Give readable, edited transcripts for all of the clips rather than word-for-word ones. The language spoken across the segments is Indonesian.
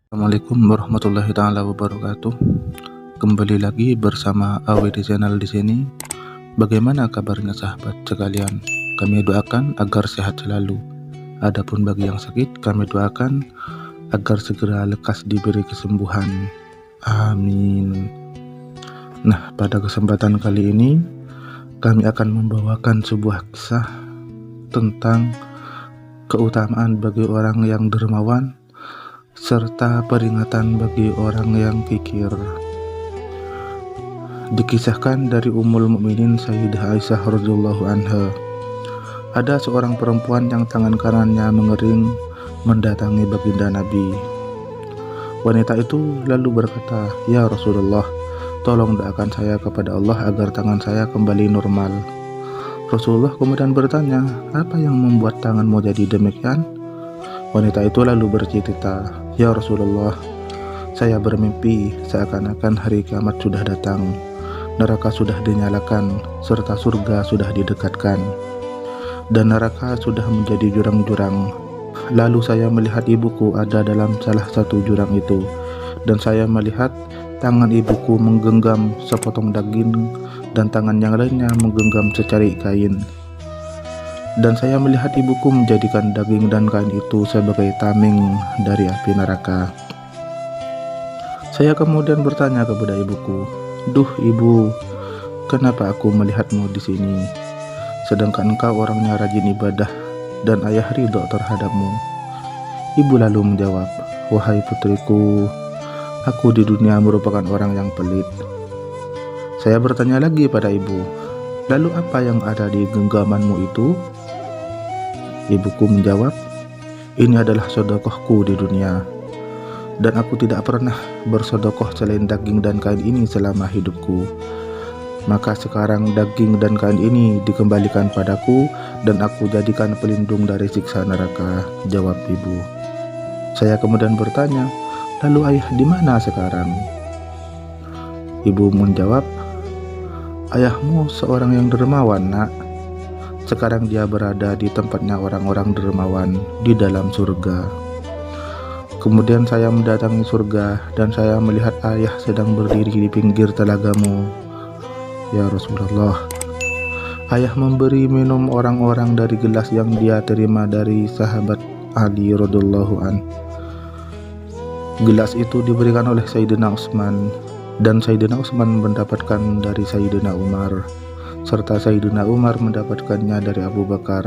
Assalamualaikum warahmatullahi taala wabarakatuh. Kembali lagi bersama Awi di channel di sini. Bagaimana kabarnya sahabat sekalian? Kami doakan agar sehat selalu. Adapun bagi yang sakit, kami doakan agar segera lekas diberi kesembuhan. Amin. Nah, pada kesempatan kali ini kami akan membawakan sebuah kisah tentang keutamaan bagi orang yang dermawan serta peringatan bagi orang yang kikir. Dikisahkan dari Ummul Mukminin Sayyidah Aisyah radhiyallahu anha, ada seorang perempuan yang tangan kanannya mengering mendatangi baginda Nabi. Wanita itu lalu berkata, "Ya Rasulullah, tolong doakan saya kepada Allah agar tangan saya kembali normal." Rasulullah kemudian bertanya, "Apa yang membuat tanganmu jadi demikian?" Wanita itu lalu bercerita, "Ya Rasulullah, saya bermimpi seakan-akan hari kiamat sudah datang, neraka sudah dinyalakan, serta surga sudah didekatkan, dan neraka sudah menjadi jurang-jurang. Lalu saya melihat ibuku ada dalam salah satu jurang itu, dan saya melihat tangan ibuku menggenggam sepotong daging, dan tangan yang lainnya menggenggam secari kain. Dan saya melihat ibuku menjadikan daging dan kain itu sebagai tameng dari api neraka. Saya kemudian bertanya kepada ibuku, 'Duh ibu, kenapa aku melihatmu di sini? Sedangkan engkau orangnya rajin ibadah dan ayah ridho terhadapmu.' Ibu lalu menjawab, 'Wahai putriku, aku di dunia merupakan orang yang pelit.' Saya bertanya lagi pada ibu, 'Lalu apa yang ada di genggamanmu itu?' Ibuku menjawab, 'Ini adalah sedekahku di dunia, dan aku tidak pernah bersedekah selain daging dan kain ini selama hidupku. Maka sekarang daging dan kain ini dikembalikan padaku, dan aku jadikan pelindung dari siksa neraka,' jawab ibu. Saya kemudian bertanya, 'Lalu ayah di mana sekarang?' Ibu menjawab, 'Ayahmu seorang yang dermawan, nak. Sekarang dia berada di tempatnya orang-orang dermawan di dalam surga.' Kemudian saya mendatangi surga, dan saya melihat ayah sedang berdiri di pinggir telagamu. Ya Rasulullah, ayah memberi minum orang-orang dari gelas yang dia terima dari sahabat Ali radhiyallahu an. Gelas itu diberikan oleh Sayyidina Utsman, dan Sayyidina Utsman mendapatkan dari Sayyidina Umar, serta Sayyidina Umar mendapatkannya dari Abu Bakar,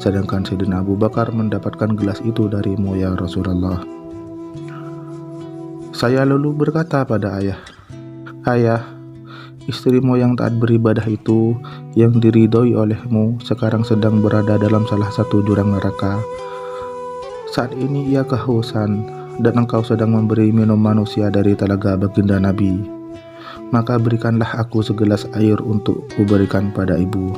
sedangkan Sayyidina Abu Bakar mendapatkan gelas itu darimu ya Rasulullah." Saya lalu berkata pada ayah, "Ayah, istrimu yang taat beribadah itu, yang diridhoi olehmu, sekarang sedang berada dalam salah satu jurang neraka. Saat ini ia kehausan, dan engkau sedang memberi minum manusia dari telaga baginda Nabi. Maka berikanlah aku segelas air untuk kuberikan pada ibu."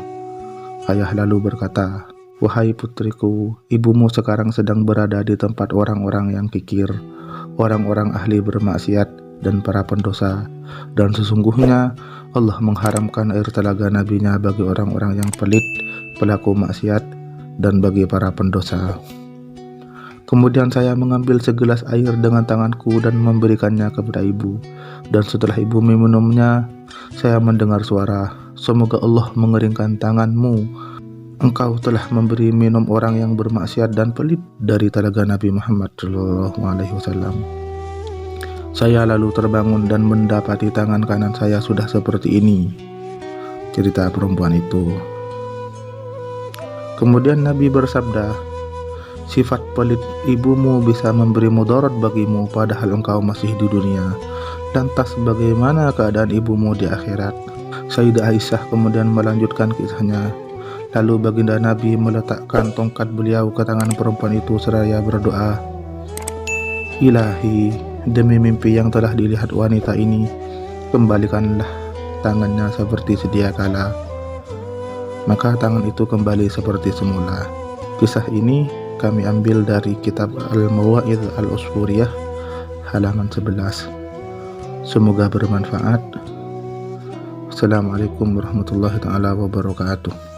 Ayah lalu berkata, "Wahai putriku, ibumu sekarang sedang berada di tempat orang-orang yang kikir, orang-orang ahli bermaksiat dan para pendosa, dan sesungguhnya Allah mengharamkan air telaga nabinya bagi orang-orang yang pelit, pelaku maksiat, dan bagi para pendosa." Kemudian saya mengambil segelas air dengan tanganku dan memberikannya kepada ibu, dan setelah ibu meminumnya, saya mendengar suara, "Semoga Allah mengeringkan tanganmu. Engkau telah memberi minum orang yang bermaksiat dan pelit dari telaga Nabi Muhammad SAW." Saya lalu terbangun dan mendapati tangan kanan saya sudah seperti ini, cerita perempuan itu. Kemudian Nabi bersabda, "Sifat pelit ibumu bisa memberi mudarat bagimu padahal engkau masih di dunia. Lantas bagaimana keadaan ibumu di akhirat?" Sayyidah Aisyah kemudian melanjutkan kisahnya. Lalu baginda Nabi meletakkan tongkat beliau ke tangan perempuan itu seraya berdoa, "Ilahi, demi mimpi yang telah dilihat wanita ini, kembalikanlah tangannya seperti sedia kala." Maka tangan itu kembali seperti semula. Kisah ini kami ambil dari kitab Al-Mawa'idh Al-Usfuriyah halaman 11. Semoga bermanfaat. Assalamualaikum warahmatullahi taala wabarakatuh.